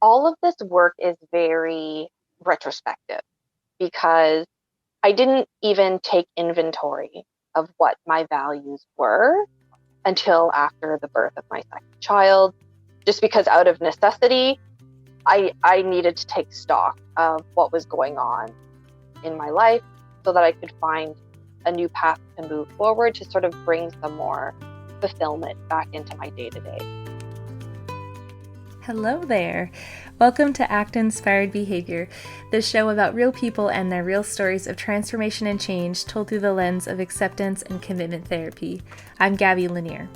all of this work is very retrospective because I didn't even take inventory of what my values were until after the birth of my second child, just because out of necessity, I needed to take stock of what was going on in my life so that I could find a new path to move forward to sort of bring some more fulfillment back into my day to day. Hello there. Welcome to Act Inspired Behavior, the show about real people and their real stories of transformation and change told through the lens of acceptance and commitment therapy. I'm Gabby Lanier.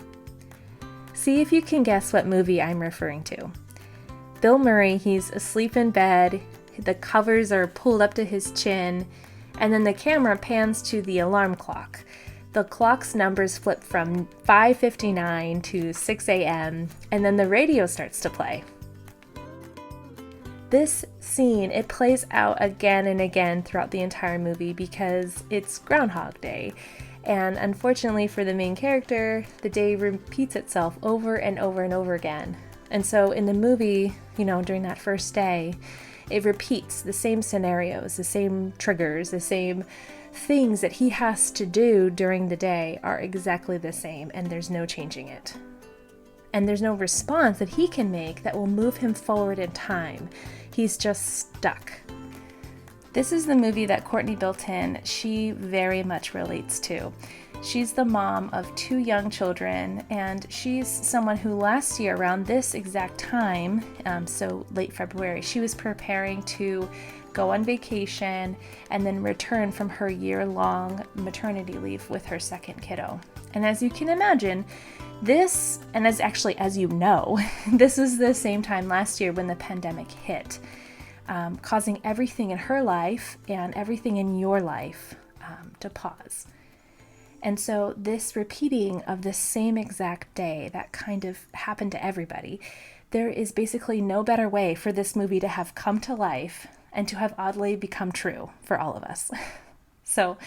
See if you can guess what movie I'm referring to. Bill Murray, he's asleep in bed, the covers are pulled up to his chin, and then the camera pans to the alarm clock. The clock's numbers flip from 5:59 to 6 a.m., and then the radio starts to play. This scene, it plays out again and again throughout the entire movie because it's Groundhog Day. And unfortunately for the main character, the day repeats itself over and over and over again. And so in the movie, during that first day, it repeats the same scenarios, the same triggers, the same things that he has to do during the day are exactly the same, and there's no changing it. And there's no response that he can make that will move him forward in time. He's just stuck. This is the movie that Courtney Bilton, she very much relates to. She's the mom of 2 young children, and she's someone who last year around this exact time, so late February, she was preparing to go on vacation and then return from her year-long maternity leave with her second kiddo. And as you can imagine, this, and as you know, this was the same time last year when the pandemic hit, causing everything in her life and everything in your life to pause. And so this repeating of the same exact day that kind of happened to everybody, there is basically no better way for this movie to have come to life and to have oddly become true for all of us. So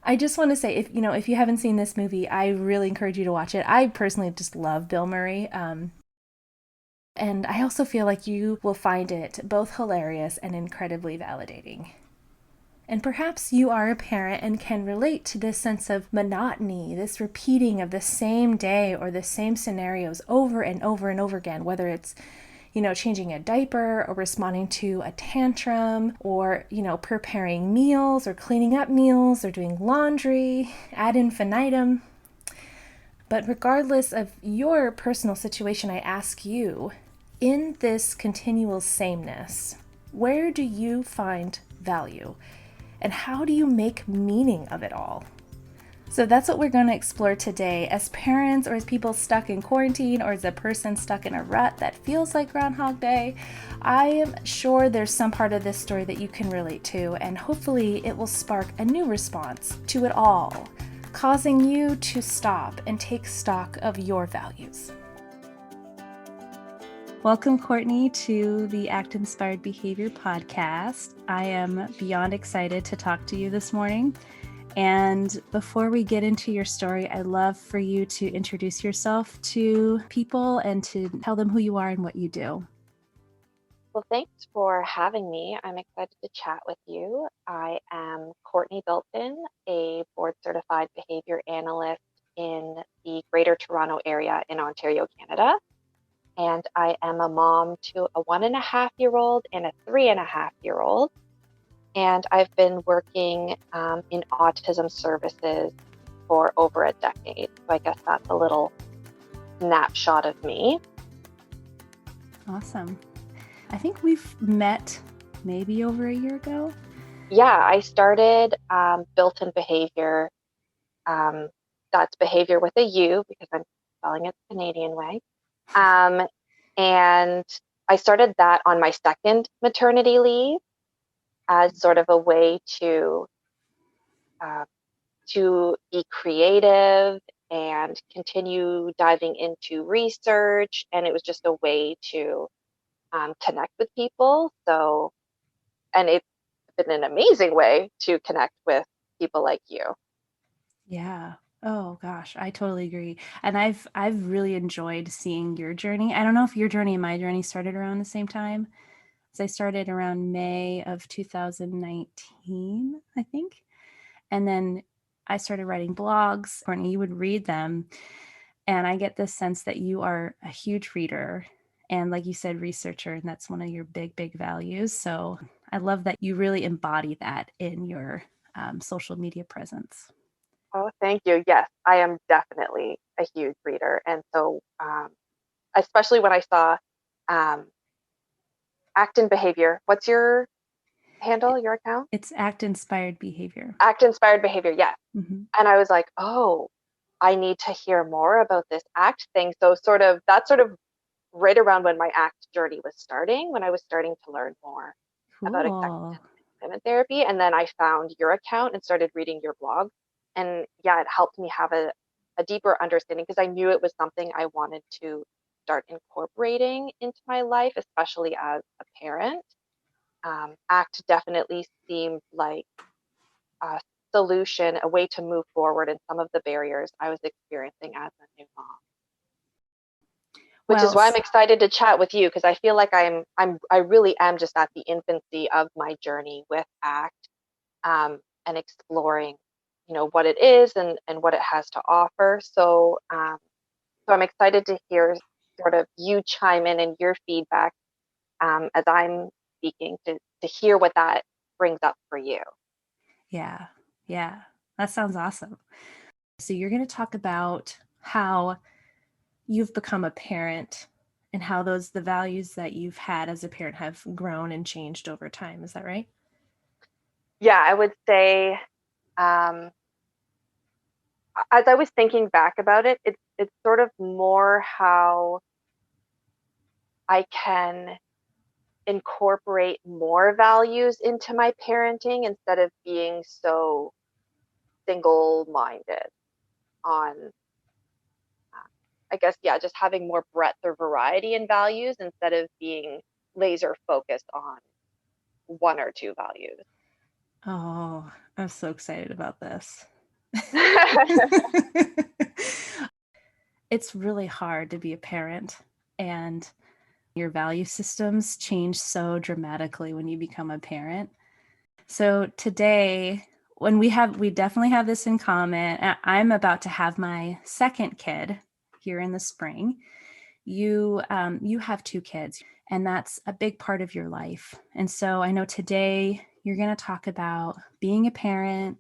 I just want to say, if you haven't seen this movie, I really encourage you to watch it. I personally just love Bill Murray. And I also feel like you will find it both hilarious and incredibly validating. And perhaps you are a parent and can relate to this sense of monotony, this repeating of the same day or the same scenarios over and over and over again, whether it's, changing a diaper or responding to a tantrum or, preparing meals or cleaning up meals or doing laundry ad infinitum. But regardless of your personal situation, I ask you, in this continual sameness, where do you find value? And how do you make meaning of it all? So that's what we're going to explore today. As parents, or as people stuck in quarantine, or as a person stuck in a rut that feels like Groundhog Day, I am sure there's some part of this story that you can relate to, and hopefully it will spark a new response to it all, causing you to stop and take stock of your values. Welcome, Courtney, to the Act Inspired Behavior podcast. I am beyond excited to talk to you this morning. And before we get into your story, I'd love for you to introduce yourself to people and to tell them who you are and what you do. Well, thanks for having me. I'm excited to chat with you. I am Courtney Bilton, a board certified behavior analyst in the Greater Toronto area in Ontario, Canada. And I am a mom to a 1.5-year-old and a 3.5-year-old. And I've been working in autism services for over a decade. So I guess that's a little snapshot of me. Awesome. I think we've met maybe over a year ago. Yeah, I started Built-in Behavior. That's behavior with a U because I'm spelling it the Canadian way. And I started that on my second maternity leave as sort of a way to be creative and continue diving into research. And it was just a way to connect with people. And it's been an amazing way to connect with people like you. Yeah. Oh gosh, I totally agree. And I've really enjoyed seeing your journey. I don't know if your journey and my journey started around the same time. So I started around May of 2019, I think. And then I started writing blogs, Courtney, you would read them. And I get this sense that you are a huge reader and, like you said, researcher, and that's one of your big, big values. So I love that you really embody that in your social media presence. Oh, thank you. Yes, I am definitely a huge reader. And so, especially when I saw um, Act and Behavior. What's your handle, your account? It's act inspired behavior. Act Inspired Behavior. Yes. Mm-hmm. And I was like, oh, I need to hear more about this ACT thing. So, that's sort of right around when my ACT journey was starting, when I was starting to learn more about Cool. acceptance and employment therapy. And then I found your account and started reading your blog. And yeah, it helped me have a deeper understanding because I knew it was something I wanted to start incorporating into my life, especially as a parent. ACT definitely seemed like a solution, a way to move forward in some of the barriers I was experiencing as a new mom. Which is Well, why I'm excited to chat with you because I feel like I really am just at the infancy of my journey with ACT, and exploring, what it is and what it has to offer. So I'm excited to hear sort of you chime in and your feedback, as I'm speaking to hear what that brings up for you. yeah, yeah, that sounds awesome. So you're going to talk about how you've become a parent and how the values that you've had as a parent have grown and changed over time. Is that right? Yeah, I would say, um, as I was thinking back about it, it's sort of more how I can incorporate more values into my parenting instead of being so single-minded on, I guess, yeah, just having more breadth or variety in values instead of being laser focused on one or two values. Oh, I'm so excited about this. It's really hard to be a parent, and your value systems change so dramatically when you become a parent. So today, we definitely have this in common. I'm about to have my second kid here in the spring. You have two kids, and that's a big part of your life. And so I know today you're going to talk about being a parent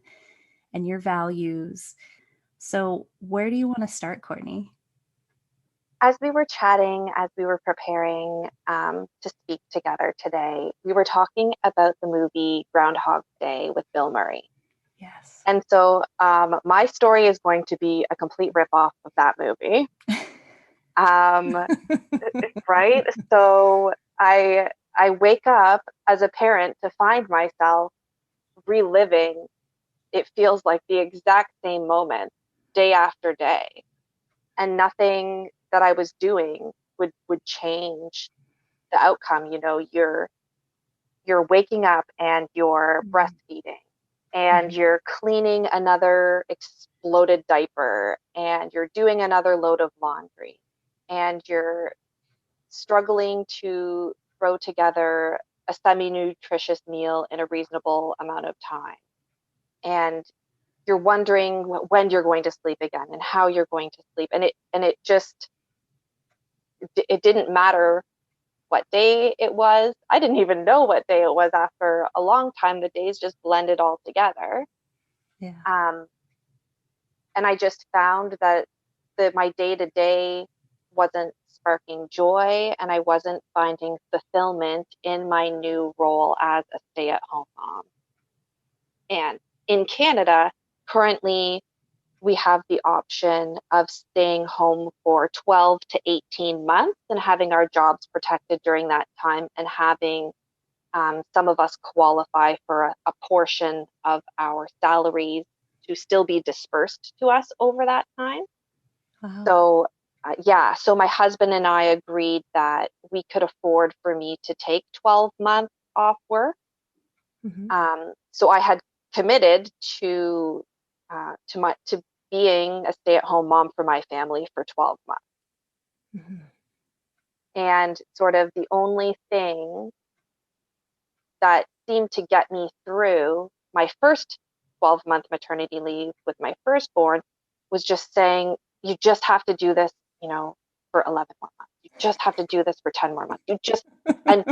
and your values. So where do you want to start, Courtney? As we were chatting, as we were preparing, to speak together today, we were talking about the movie Groundhog Day with Bill Murray. Yes. And so, my story is going to be a complete ripoff of that movie. Um, right? So I wake up as a parent to find myself reliving, it feels like the exact same moment day after day. And nothing that I was doing would change the outcome. You're waking up and you're breastfeeding and Mhm. you're cleaning another exploded diaper and you're doing another load of laundry and you're struggling to throw together a semi-nutritious meal in a reasonable amount of time. And you're wondering when you're going to sleep again and how you're going to sleep. And it just, it didn't matter what day it was. I didn't even know what day it was after a long time. The days just blended all together. Yeah. Um, and I just found that my day to day wasn't sparking joy and I wasn't finding fulfillment in my new role as a stay at home mom. And in Canada, currently, we have the option of staying home for 12 to 18 months and having our jobs protected during that time and having, some of us qualify for a portion of our salaries to still be dispersed to us over that time. Wow. So, yeah, so my husband and I agreed that we could afford for me to take 12 months off work. Hmm. So I had committed to being a stay-at-home mom for my family for 12 months. Mhm. And sort of the only thing that seemed to get me through my first 12-month maternity leave with my firstborn was just saying, you just have to do this, for 11 more months. You just have to do this for 10 more months. And,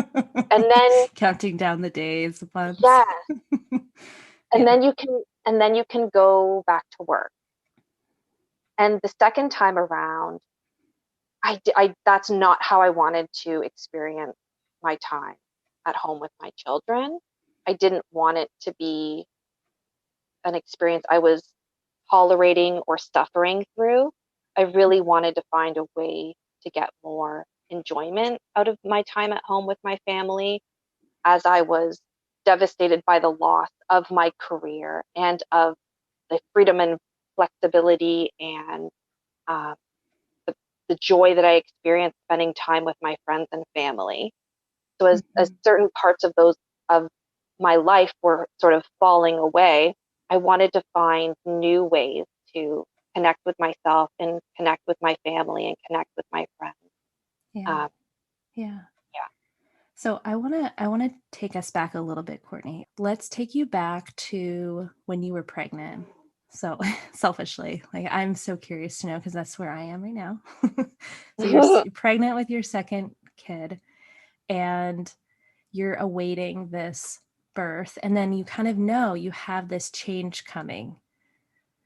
and then, Counting down the days, the months. yeah, and Yeah. then you can go back to work. And the second time around, that's not how I wanted to experience my time at home with my children. I didn't want it to be an experience I was tolerating or suffering through. I really wanted to find a way to get more enjoyment out of my time at home with my family, as I was devastated by the loss of my career and of the freedom and flexibility and uh, the, the joy that I experienced spending time with my friends and family. So as Mhm. certain parts of those of my life were sort of falling away, I wanted to find new ways to connect with myself and connect with my family and connect with my friends. Yeah. Um, Yeah. yeah. So I want to take us back a little bit, Courtney. Let's take you back to when you were pregnant. So selfishly, like I'm so curious to know because that's where I am right now. So you're pregnant with your second kid and you're awaiting this birth and then you kind of know you have this change coming.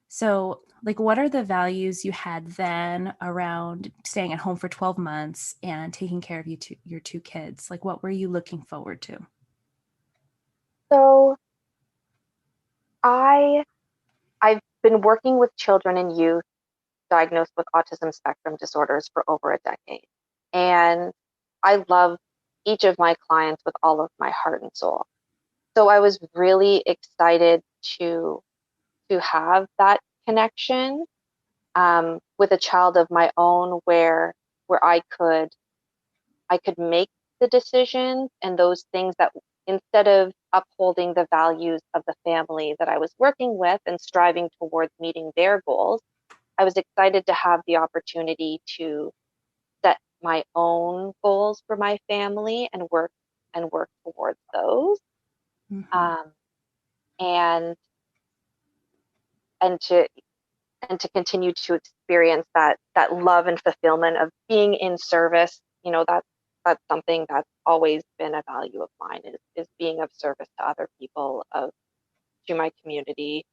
So, like, what are the values you had then around staying at home for 12 months and taking care of your two kids? Like, what were you looking forward to? So I I've been working with children and youth diagnosed with autism spectrum disorders for over a decade. And I love each of my clients with all of my heart and soul. So I was really excited to have that connection with a child of my own where I could make the decisions and those things that instead of upholding the values of the family that I was working with and striving towards meeting their goals, I was excited to have the opportunity to set my own goals for my family and work towards those. Mm-hmm. Um, and and to and to continue to experience that love and fulfillment of being in service. That's something that's always been a value of mine is being of service to other people, of to my community,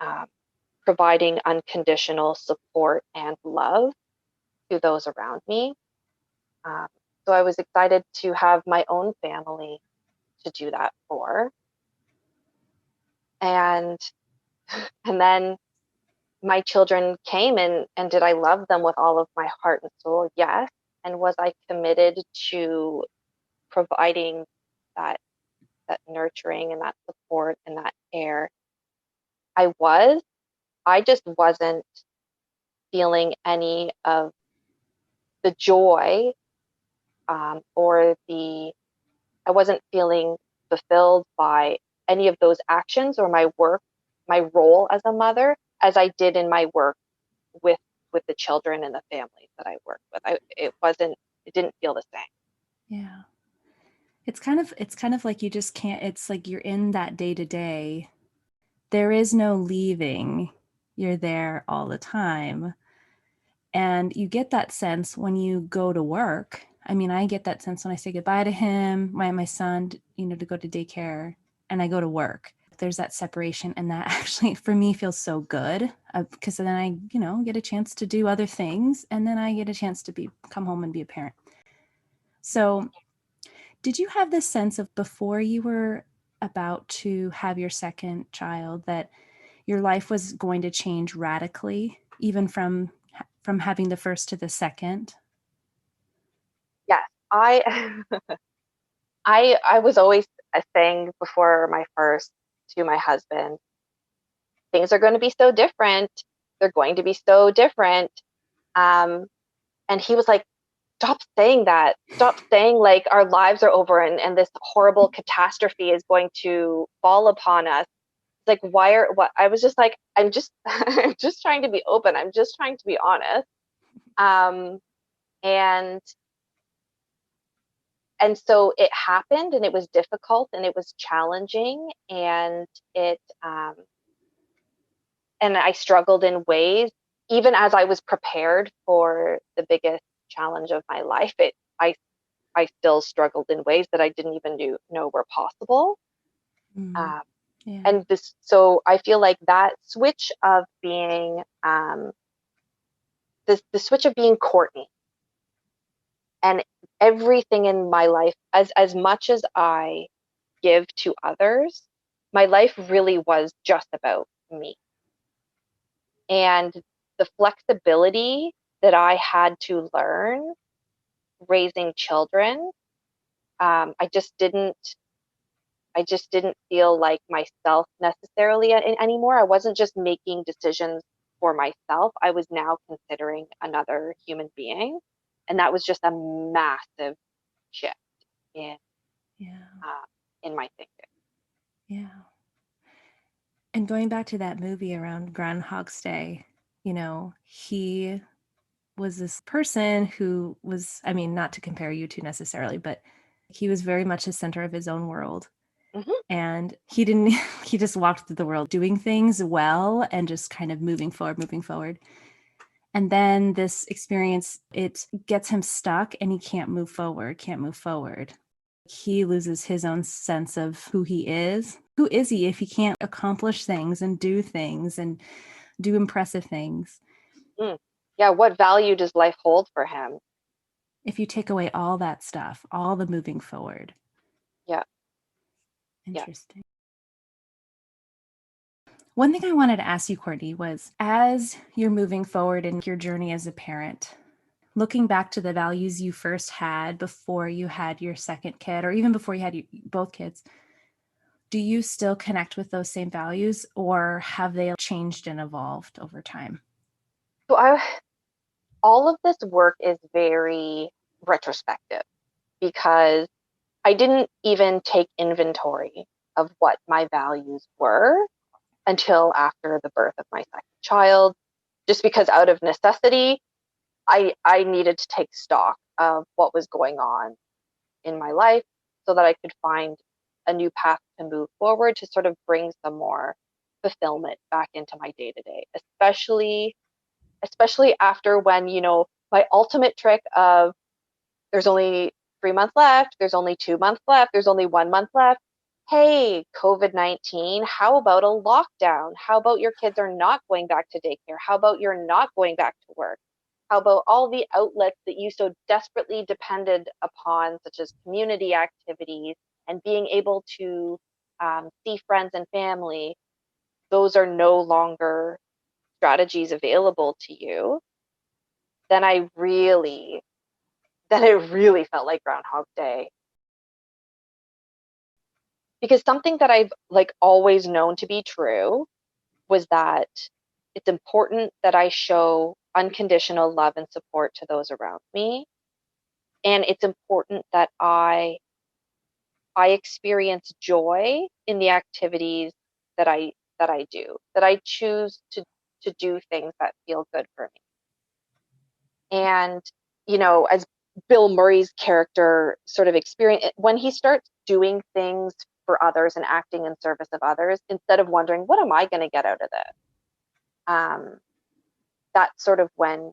um, providing unconditional support and love to those around me. um, so I was excited to have my own family to do that for. And and then my children came, and did I love them with all of my heart and soul? Yes. And was I committed to providing that that nurturing and that support and that care? I was. I just wasn't feeling any of the joy, or the I wasn't feeling fulfilled by any of those actions or my work, my role as a mother, as I did in my work with the children and the families that I worked with. It didn't feel the same. Yeah. It's kind of like you just can't, it's like you're in that day to day. There is no leaving. You're there all the time. And you get that sense when you go to work. I mean, I get that sense when I say goodbye to him, my son, to go to daycare, and I go to work. There's that separation, and that actually for me feels so good because then I, get a chance to do other things, and then I get a chance to come home and be a parent. So, did you have this sense of before you were about to have your second child that your life was going to change radically, even from having the first to the second? Yes, I I was always saying before my first to my husband, things are going to be so different. They're going to be so different. Um, and he was like, stop saying that. Stop saying like our lives are over and this horrible catastrophe is going to fall upon us. like, why are what I was just like, I'm just I'm just trying to be open. I'm just trying to be honest. Um, and so it happened, and it was difficult, and it was challenging, and it and I struggled in ways, even as I was prepared for the biggest challenge of my life. I still struggled in ways that I didn't even know were possible. Mm. Um, Yeah. and so I feel like that switch of being the switch of being Courtney, and everything in my life, as much as I give to others, my life really was just about me. And the flexibility that I had to learn raising children, I just didn't feel like myself necessarily anymore. I wasn't just making decisions for myself. I was now considering another human being, and that was just a massive shift in Yeah. uh, my thinking. Yeah. And going back to that movie around Groundhog's Day, he was this person who was, I mean, not to compare you two necessarily, but he was very much the center of his own world. Hmm. And he didn't, he just walked through the world doing things well and just kind of moving forward, moving forward. And then this experience, it gets him stuck and he can't move forward, can't move forward. He loses his own sense of who he is. Who is he if he can't accomplish things and do impressive things? Mm. Yeah, what value does life hold for him? If you take away all that stuff, all the moving forward. Yeah, yeah. Interesting. One thing I wanted to ask you, Courtney, was as you're moving forward in your journey as a parent, looking back to the values you first had before you had your second kid, or even before you had both kids, do you still connect with those same values, or have they changed and evolved over time? So all of this work is very retrospective because I didn't even take inventory of what my values were until after the birth of my second child, just because out of necessity, I needed to take stock of what was going on in my life so that I could find a new path to move forward to sort of bring some more fulfillment back into my day to day, especially after when, my ultimate trick of there's only 3 months left, there's only 2 months left, there's only 1 month left. Hey, COVID-19, how about a lockdown? How about your kids are not going back to daycare? How about you're not going back to work? How about all the outlets that you so desperately depended upon, such as community activities and being able to see friends and family? Those are no longer strategies available to you. Then it really felt like Groundhog Day, because something that I've like always known to be true was that it's important that I show unconditional love and support to those around me, and it's important that I experience joy in the activities that I do, that I choose to do things that feel good for me. And as Bill Murray's character sort of experience, when he starts doing things for others and acting in service of others, instead of wondering what am I going to get out of this, um, that's sort of when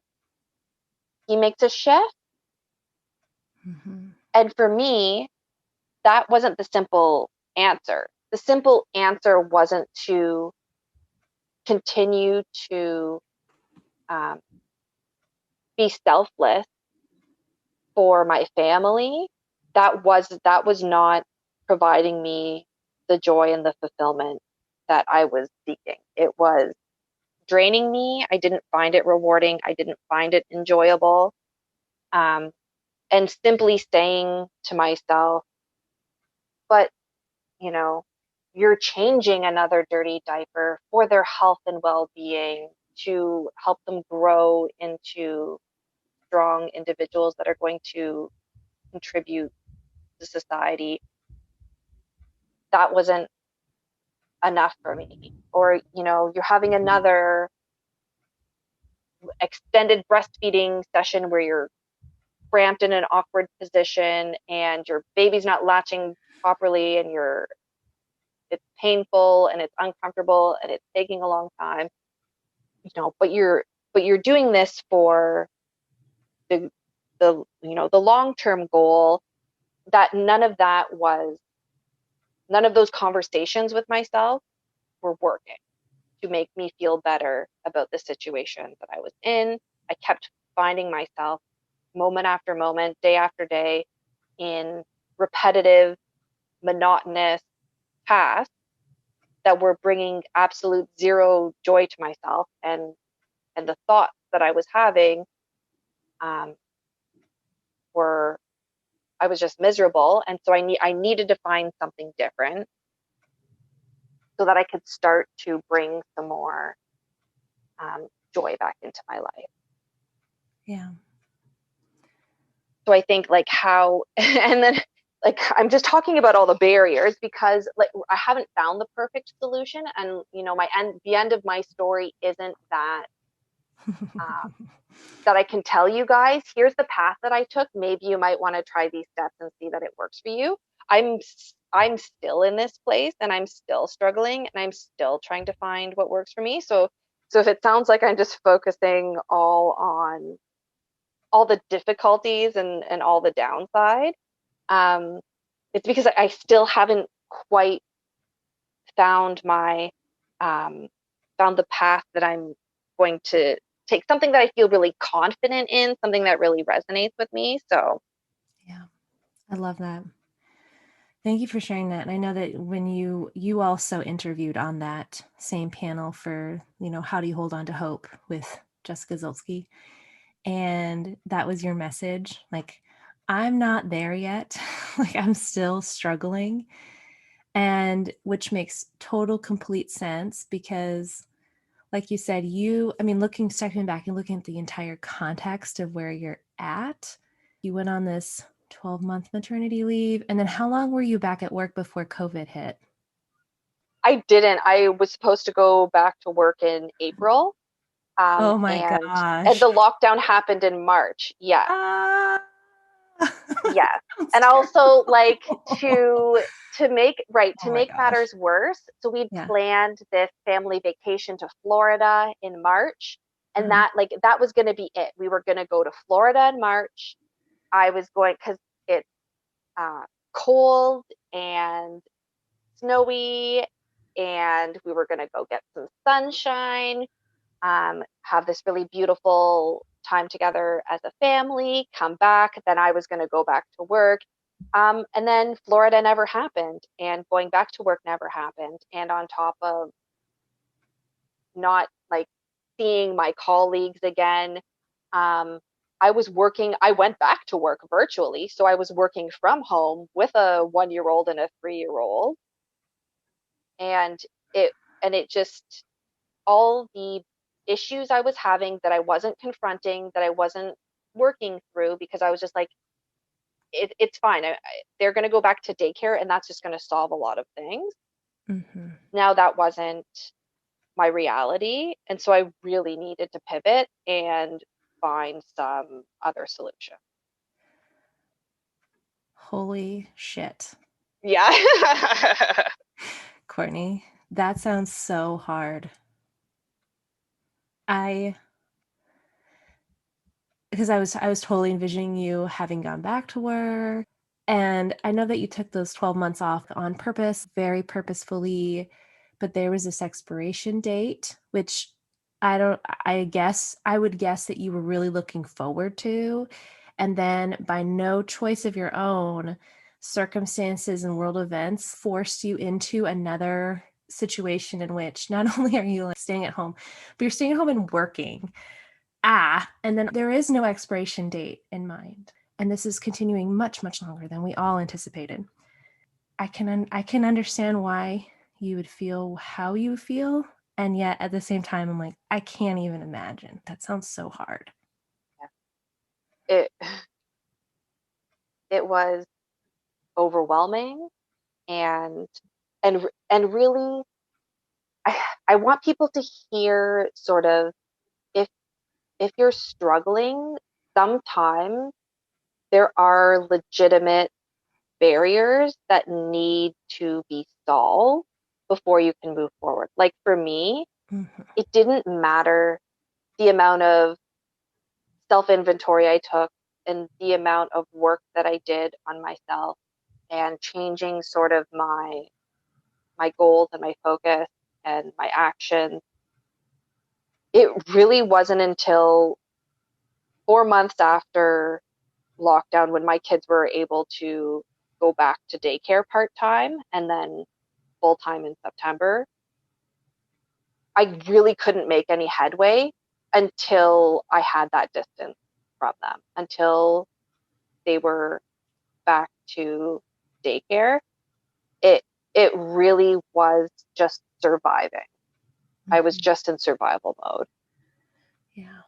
he makes a shift. Mm-hmm. And for me, that wasn't the simple answer. The simple answer wasn't to continue to um, be selfless for my family. That was not providing me the joy and the fulfillment that I was seeking. It was draining me. I didn't find it rewarding. I didn't find it enjoyable. Um, and simply saying to myself, but you know, you're changing another dirty diaper for their health and well-being, to help them grow into strong individuals that are going to contribute to society. That wasn't enough for me. Or, you're having another extended breastfeeding session where you're cramped in an awkward position and your baby's not latching properly and it's painful and it's uncomfortable and it's taking a long time, but you're doing this for the the long-term goal. That none of those conversations with myself were working to make me feel better about the situation that I was in. I kept finding myself moment after moment, day after day, in repetitive, monotonous tasks that were bringing absolute zero joy to myself, and the thoughts that I was having um, were I was just miserable, and so I needed to find something different so that I could start to bring some more joy back into my life. Yeah. So I think like how, and then like I'm just talking about all the barriers because like I haven't found the perfect solution, and the end of my story isn't that that I can tell you guys, here's the path that I took. Maybe you might want to try these steps and see that it works for you. I'm I'm still in this place and I'm still struggling and I'm still trying to find what works for me. So if it sounds like I'm just focusing all on all the difficulties and all the downside, um, it's because I still haven't quite found my um, found the path that I'm going to take, something that I feel really confident in, something that really resonates with me. So Yeah. I love that. Thank you for sharing that. And I know that when you also interviewed on that same panel for, how do you hold on to hope with Jessica Zilsky? And that was your message. Like, I'm not there yet. Like, I'm still struggling. And which makes total complete sense because, like you said, stepping back and looking at the entire context of where you're at, you went on this 12-month maternity leave. And then how long were you back at work before COVID hit? I didn't. I was supposed to go back to work in April, Oh my and gosh. the lockdown happened in March. Yes, Ah, yes. sounds And also like terrible. to Oh my make gosh. matters worse, so we'd Yeah. planned this family vacation to Florida in March, and Uh-huh. that was going to be it. We were going to go to Florida in March. I was going because it's uh, cold and snowy, and we were going to go get some sunshine, have this really beautiful time together as a family, come back. Then I was going to go back to work. And then Florida never happened, and going back to work never happened. And on top of not like seeing my colleagues again, um, I went back to work virtually. So I was working from home with a 1 year old and a 3 year old. And it, and it just, all the issues I was having that I wasn't confronting, that I wasn't working through because I was just like, it's fine. They're going to go back to daycare and that's just going to solve a lot of things. Mm-hmm. Now that wasn't my reality. And so I really needed to pivot and find some other solution. Holy shit. Yeah. Courtney, that sounds so hard. I because I was totally envisioning you having gone back to work. And I know that you took those 12 months off on purpose, very purposefully, but there was this expiration date, which I would guess that you were really looking forward to. And then by no choice of your own, circumstances and world events forced you into another situation in which not only are you like staying at home, but you're staying at home and working. And then there is no expiration date in mind. And this is continuing much, much longer than we all anticipated. I can understand why you would feel how you feel. And yet at the same time, I'm like, I can't even imagine. That sounds so hard. it it was overwhelming and and really I want people to hear sort of, if you're struggling, sometimes there are legitimate barriers that need to be solved before you can move forward. Like for me, Mm-hmm. it didn't matter the amount of self inventory I took and the amount of work that I did on myself and changing sort of my goals and my focus and my actions. It really wasn't until 4 months after lockdown when my kids were able to go back to daycare part time and then full time in September. I really couldn't make any headway until I had that distance from them, until they were back to daycare. It it really was just surviving. I was Mm-hmm. just in survival mode. Yeah.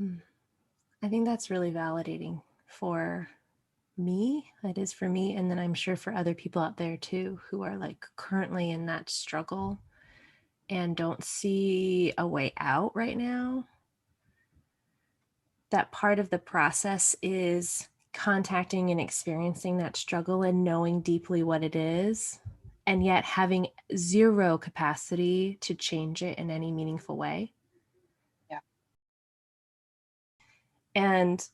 Mm. I think that's really validating for me. It is for me. And then I'm sure for other people out there too, who are like currently in that struggle and don't see a way out right now. That part of the process is contacting and experiencing that struggle and knowing deeply what it is, and yet having zero capacity to change it in any meaningful way. Yeah. And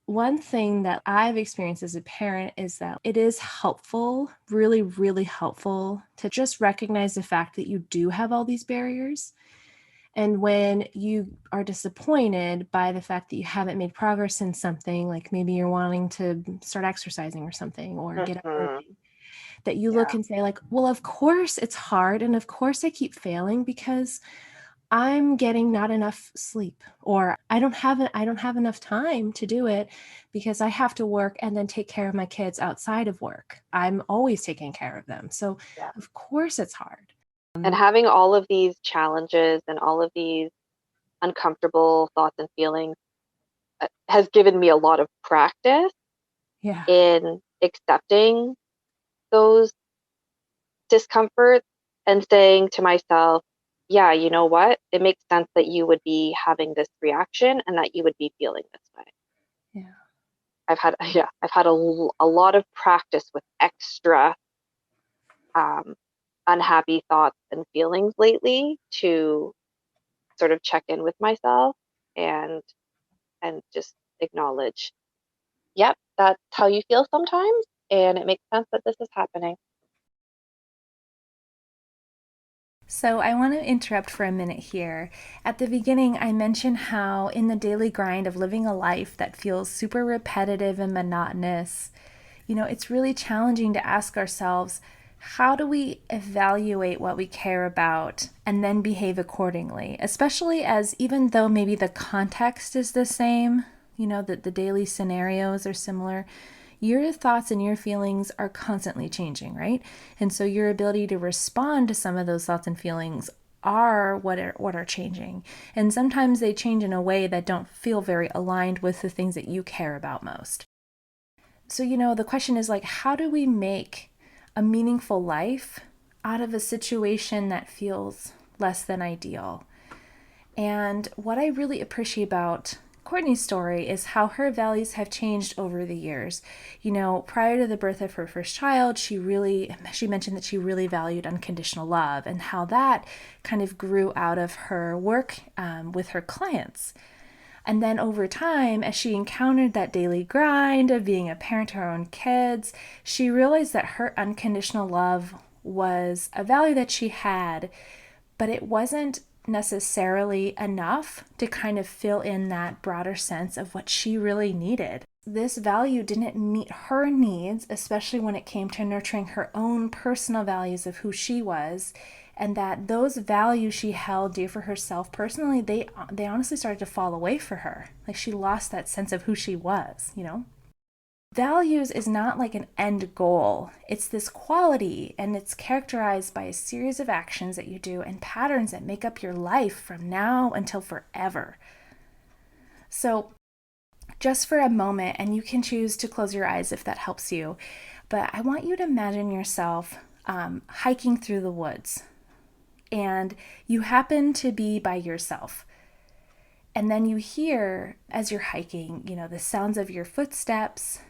one thing that I've experienced as a parent is that it is helpful, really, really helpful to just recognize the fact that you do have all these barriers. And when you are disappointed by the fact that you haven't made progress in something, like maybe you're wanting to start exercising or something or get up Hmm. early, that you look Yeah. and say like, well, of course it's hard. And of course I keep failing because I'm getting not enough sleep, or I don't have enough time to do it because I have to work and then take care of my kids outside of work. I'm always taking care of them. So Yeah. of course it's hard. And having all of these challenges and all of these uncomfortable thoughts and feelings has given me a lot of practice Yeah. in accepting those discomforts and saying to myself, yeah, you know what? It makes sense that you would be having this reaction and that you would be feeling this way. Yeah. I've had a lot of practice with extra um, unhappy thoughts and feelings lately to sort of check in with myself and just acknowledge, yep, that's how you feel sometimes, and it makes sense that this is happening. So, I want to interrupt for a minute here. At the beginning, I mentioned how, in the daily grind of living a life that feels super repetitive and monotonous, it's really challenging to ask ourselves, how do we evaluate what we care about and then behave accordingly? Especially as, even though maybe the context is the same, that the daily scenarios are similar, your thoughts and your feelings are constantly changing, right? And so your ability to respond to some of those thoughts and feelings are what are changing. And sometimes they change in a way that don't feel very aligned with the things that you care about most. So, the question is like, how do we make a meaningful life out of a situation that feels less than ideal? And what I really appreciate about Courtney's story is how her values have changed over the years. Prior to the birth of her first child, she mentioned that she really valued unconditional love, and how that kind of grew out of her work with her clients. And then over time, as she encountered that daily grind of being a parent to her own kids, she realized that her unconditional love was a value that she had, but it wasn't necessarily enough to kind of fill in that broader sense of what she really needed. This value didn't meet her needs, especially when it came to nurturing her own personal values of who she was, and that those values she held dear for herself personally, they honestly started to fall away for her. Like she lost that sense of who she was. Values is not like an end goal. It's this quality, and it's characterized by a series of actions that you do and patterns that make up your life from now until forever. So, just for a moment, and you can choose to close your eyes if that helps you, but I want you to imagine yourself hiking through the woods, and you happen to be by yourself. And then you hear, as you're hiking, the sounds of your footsteps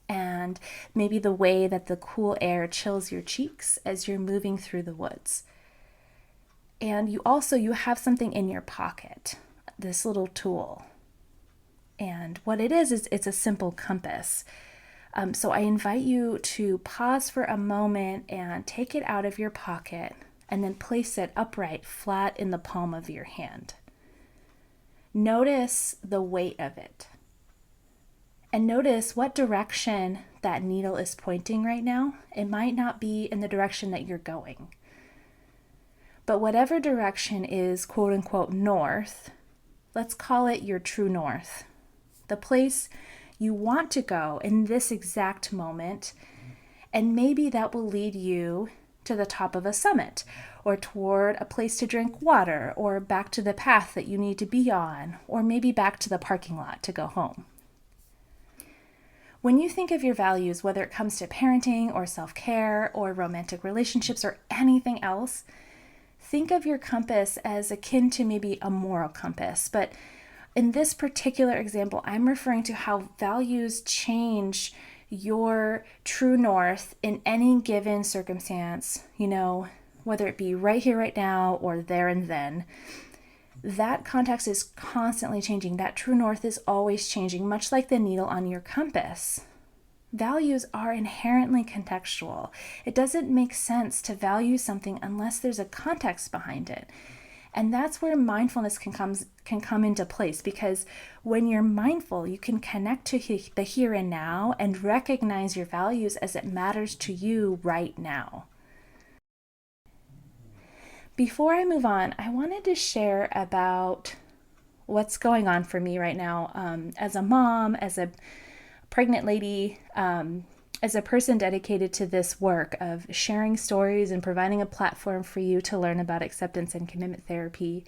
and maybe the way that the cool air chills your cheeks as you're moving through the woods. And you have something in your pocket, this little tool. And what it is it's a simple compass. So I invite you to pause for a moment and take it out of your pocket and then place it upright, flat in the palm of your hand. Notice the weight of it. And notice what direction that needle is pointing right now. It might not be in the direction that you're going. But whatever direction is quote unquote north, let's call it your true north. The place you want to go in this exact moment, and maybe that will lead you to the top of a summit, or toward a place to drink water, or back to the path that you need to be on, or maybe back to the parking lot to go home. When you think of your values, whether it comes to parenting or self-care or romantic relationships or anything else, think of your compass as akin to maybe a moral compass. But in this particular example, I'm referring to how values change your true north in any given circumstance, whether it be right here, right now, or there and then. That context is constantly changing. That true north is always changing, much like the needle on your compass. Values are inherently contextual. It doesn't make sense to value something unless there's a context behind it. And that's where mindfulness can come into place, because when you're mindful, you can connect to the here and now and recognize your values as it matters to you right now. Before I move on, I wanted to share about what's going on for me right now as a mom, as a pregnant lady, as a person dedicated to this work of sharing stories and providing a platform for you to learn about acceptance and commitment therapy,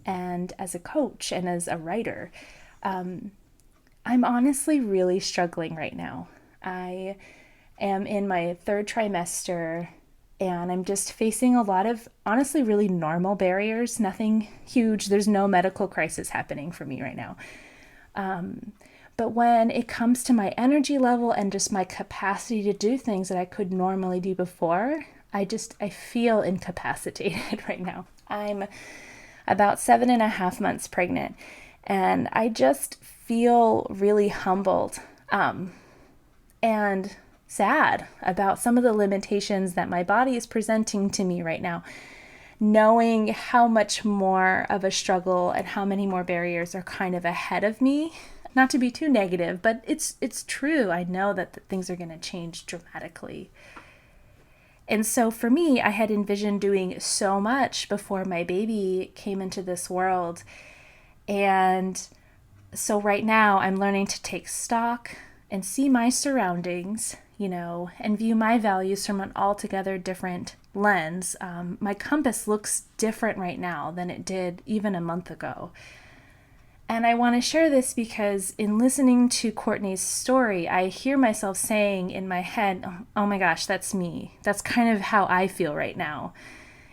and as a coach and as a writer. I'm honestly really struggling right now. I am in my third trimester, and I'm just facing a lot of honestly really normal barriers, nothing huge. There's no medical crisis happening for me right now. But when it comes to my energy level and just my capacity to do things that I could normally do before, I feel incapacitated right now. I'm about 7.5 months pregnant, and I just feel really humbled and sad about some of the limitations that my body is presenting to me right now, knowing how much more of a struggle and how many more barriers are kind of ahead of me. Not to be too negative, but it's true. I know that things are going to change dramatically. And so for me, I had envisioned doing so much before my baby came into this world. And so right now I'm learning to take stock and see my surroundings, and view my values from an altogether different lens. My compass looks different right now than it did even a month ago. And I want to share this because in listening to Courtney's story, I hear myself saying in my head, oh my gosh, that's me. That's kind of how I feel right now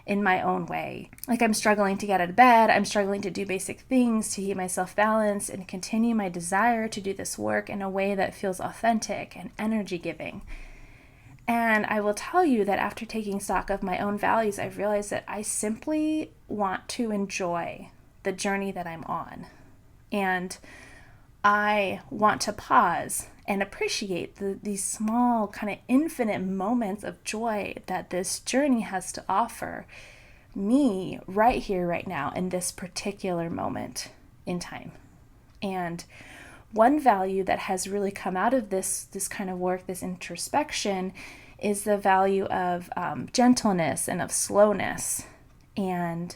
in my own way. Like I'm struggling to get out of bed. I'm struggling to do basic things to keep myself balanced and continue my desire to do this work in a way that feels authentic and energy giving. And I will tell you that after taking stock of my own values, I've realized that I simply want to enjoy the journey that I'm on. And I want to pause and appreciate these small, kind of infinite moments of joy that this journey has to offer me right here, right now, in this particular moment in time. And one value that has really come out of this kind of work, this introspection, is the value of gentleness and of slowness. And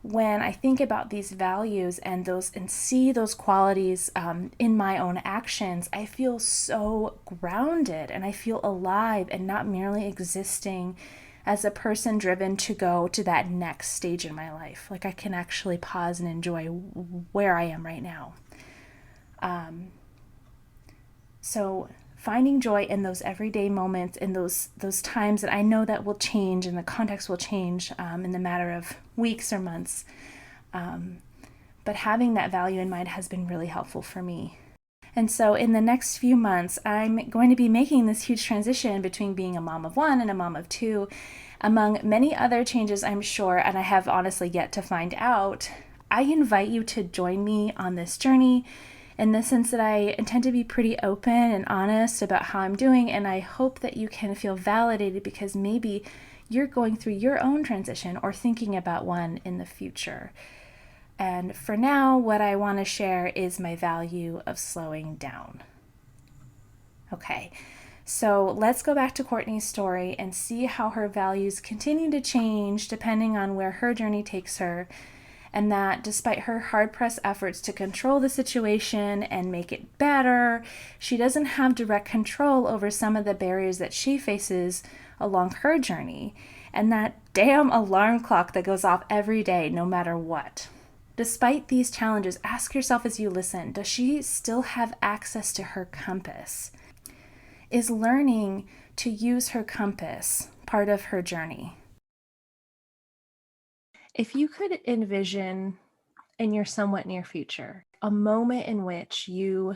when I think about these values and see those qualities in my own actions, I feel so grounded and I feel alive and not merely existing as a person driven to go to that next stage in my life. Like I can actually pause and enjoy where I am right now. So finding joy in those everyday moments, in those times that I know that will change and the context will change in the matter of weeks or months. But having that value in mind has been really helpful for me. And so in the next few months, I'm going to be making this huge transition between being a mom of one and a mom of two, among many other changes, I'm sure, and I have honestly yet to find out. I invite you to join me on this journey in the sense that I intend to be pretty open and honest about how I'm doing, and I hope that you can feel validated because maybe you're going through your own transition or thinking about one in the future. And for now, what I want to share is my value of slowing down. Okay, so let's go back to Courtney's story and see how her values continue to change depending on where her journey takes her, and that despite her hard-pressed efforts to control the situation and make it better, she doesn't have direct control over some of the barriers that she faces along her journey, and that damn alarm clock that goes off every day no matter what. Despite these challenges, ask yourself as you listen, does she still have access to her compass? Is learning to use her compass part of her journey? If you could envision in your somewhat near future a moment in which you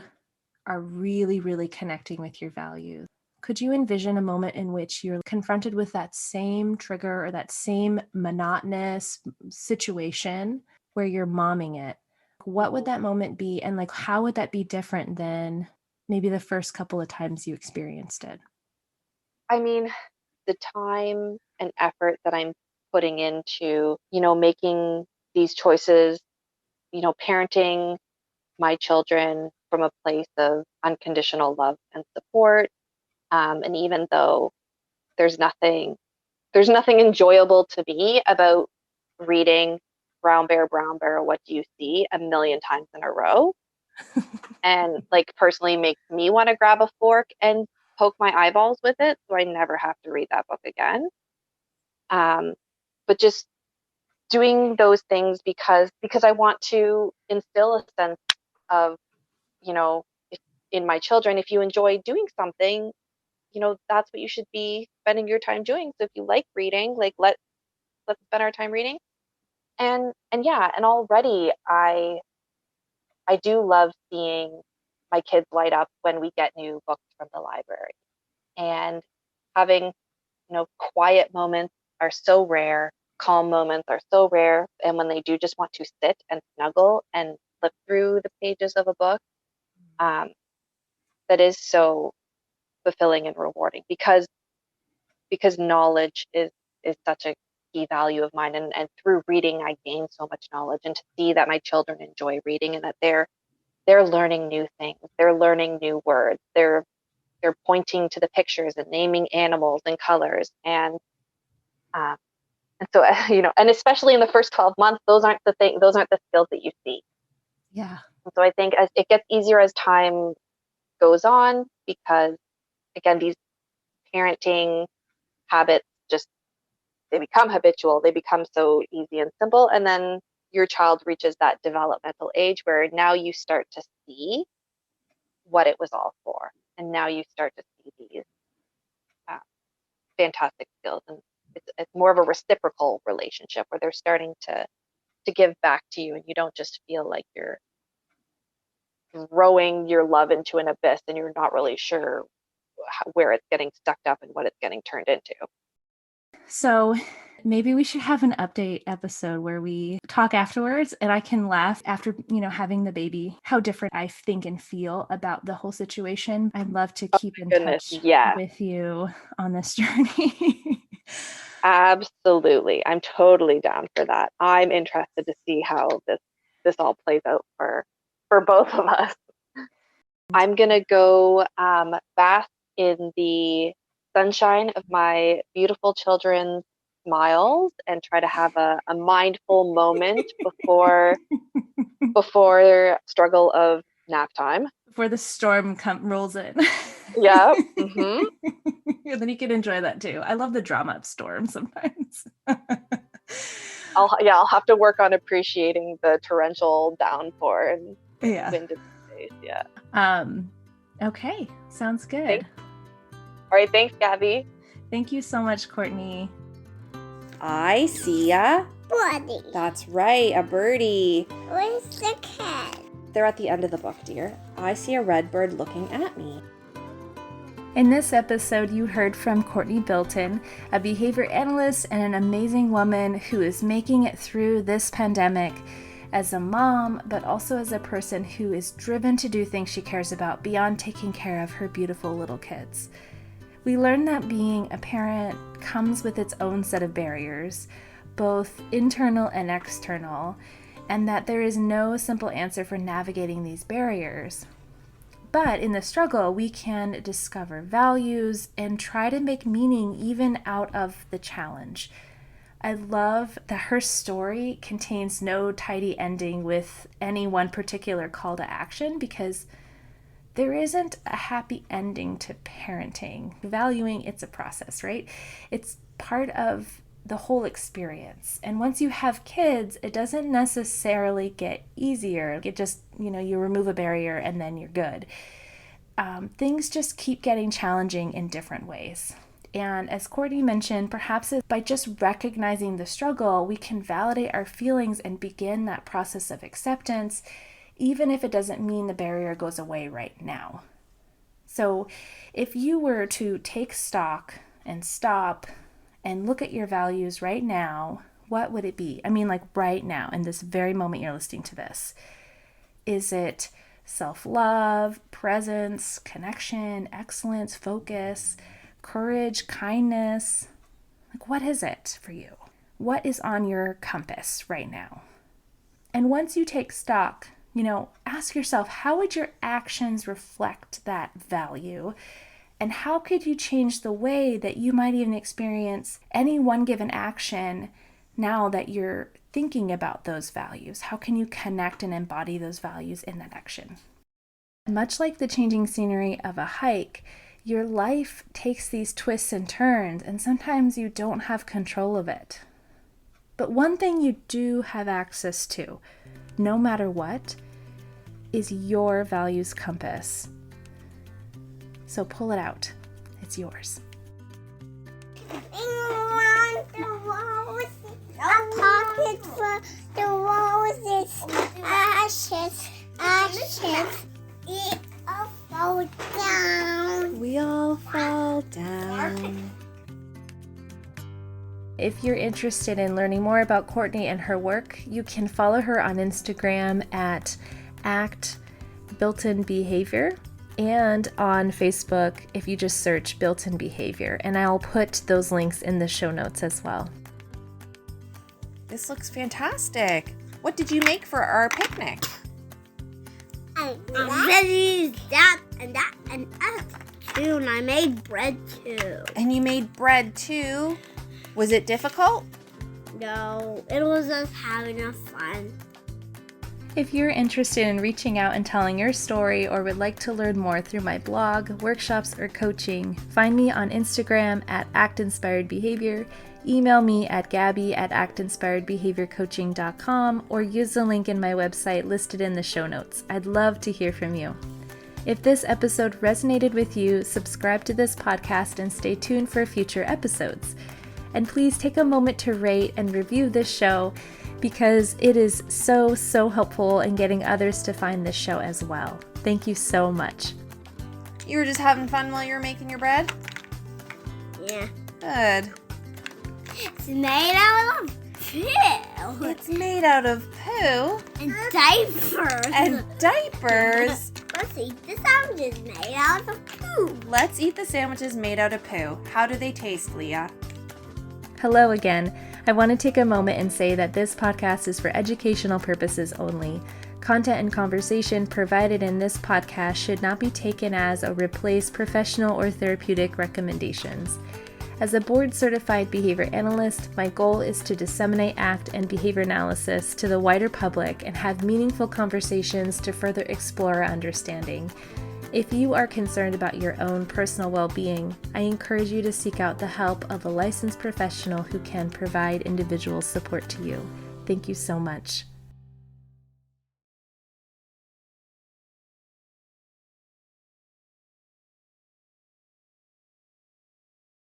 are really, really connecting with your values, could you envision a moment in which you're confronted with that same trigger or that same monotonous situation where you're momming it? What would that moment be? And how would that be different than maybe the first couple of times you experienced it? I mean, the time and effort that I'm putting into, making these choices, parenting my children from a place of unconditional love and support. And even though there's nothing, there's nothing enjoyable to me about reading Brown Bear, What Do You See a million times in a row. And personally makes me want to grab a fork and poke my eyeballs with it so I never have to read that book again. Um, but just doing those things because I want to instill a sense of, if, in my children, if you enjoy doing something, that's what you should be spending your time doing. So if you like reading, let's spend our time reading. And yeah, and already I do love seeing my kids light up when we get new books from the library. And having, quiet moments are so rare, calm moments are so rare. And when they do just want to sit and snuggle and flip through the pages of a book, um, that is so fulfilling and rewarding because knowledge is such a key value of mine. And through reading, I gain so much knowledge, and to see that my children enjoy reading and that they're learning new things, they're learning new words, they're pointing to the pictures and naming animals and colors. Um, and so, and especially in the first 12 months, those aren't the skills that you see. Yeah. And so I think as it gets easier as time goes on, because again, these parenting habits just, they become habitual, they become so easy and simple. And then your child reaches that developmental age where now you start to see what it was all for. And now you start to see these uh, fantastic skills. And it's more of a reciprocal relationship where they're starting to give back to you, and you don't just feel like you're throwing your love into an abyss and you're not really sure where it's getting sucked up and what it's getting turned into. So maybe we should have an update episode where we talk afterwards and I can laugh after, having the baby, how different I think and feel about the whole situation. I'd love to keep in Goodness, touch yeah, with you on this journey. absolutely. I'm totally down for that. I'm interested to see how this all plays out for both of us. I'm gonna go bask in the sunshine of my beautiful children's smiles and try to have a mindful moment before struggle of nap time. Before the storm rolls in. Yeah. Mm-hmm. And then you can enjoy that too. I love the drama of storms sometimes. I'll have to work on appreciating the torrential downpour and Yeah. wind in the face. Yeah. Okay, sounds good. Thanks. All right, thanks, Gabby. Thank you so much, Courtney. I see a birdie. That's right, a birdie. Where's the cat? They're at the end of the book, dear. I see a red bird looking at me. In this episode, you heard from Courtney Bilton, a behavior analyst and an amazing woman who is making it through this pandemic as a mom, but also as a person who is driven to do things she cares about beyond taking care of her beautiful little kids. We learned that being a parent comes with its own set of barriers, both internal and external, and that there is no simple answer for navigating these barriers. But in the struggle, we can discover values and try to make meaning even out of the challenge. I love that her story contains no tidy ending with any one particular call to action, because there isn't a happy ending to parenting. Valuing, it's a process, right? It's part of the whole experience. And once you have kids, it doesn't necessarily get easier. It just, you remove a barrier and then you're good. Things just keep getting challenging in different ways. And as Courtney mentioned, perhaps by just recognizing the struggle, we can validate our feelings and begin that process of acceptance, even if it doesn't mean the barrier goes away right now. So if you were to take stock and stop and look at your values right now, what would it be? I mean, like right now, in this very moment you're listening to this. Is it self-love, presence, connection, excellence, focus, courage, kindness? Like, what is it for you? What is on your compass right now? And once you take stock, ask yourself, how would your actions reflect that value? And how could you change the way that you might even experience any one given action now that you're thinking about those values? How can you connect and embody those values in that action? Much like the changing scenery of a hike, your life takes these twists and turns, and sometimes you don't have control of it. But one thing you do have access to, no matter what, is your values compass. So pull it out. It's yours. A pocket for the roses. Ashes. It all fall down. We all fall down. If you're interested in learning more about Courtney and her work, you can follow her on Instagram at @BiltonBehavior and on Facebook if you just search Bilton Behavior. And I'll put those links in the show notes as well. This looks fantastic. What did you make for our picnic? That and that too, and I made bread too. And you made bread too? Was it difficult? No, it was just having a fun. If you're interested in reaching out and telling your story or would like to learn more through my blog, workshops, or coaching, find me on Instagram at ActInspiredBehavior, email me at gabby@actinspiredbehaviorcoaching.com, or use the link in my website listed in the show notes. I'd love to hear from you. If this episode resonated with you, subscribe to this podcast and stay tuned for future episodes. And please take a moment to rate and review this show, because it is so helpful in getting others to find this show as well. Thank you so much. You were just having fun while you were making your bread? Yeah. Good. It's made out of poo. It's made out of poo. And diapers. And diapers. Let's eat the sandwiches made out of poo. Let's eat the sandwiches made out of poo. How do they taste, Leah? Hello again. I want to take a moment and say that this podcast is for educational purposes only. Content and conversation provided in this podcast should not be taken as or replace professional or therapeutic recommendations. As a board-certified behavior analyst, my goal is to disseminate ACT and behavior analysis to the wider public and have meaningful conversations to further explore our understanding. If you are concerned about your own personal well-being, I encourage you to seek out the help of a licensed professional who can provide individual support to you. Thank you so much.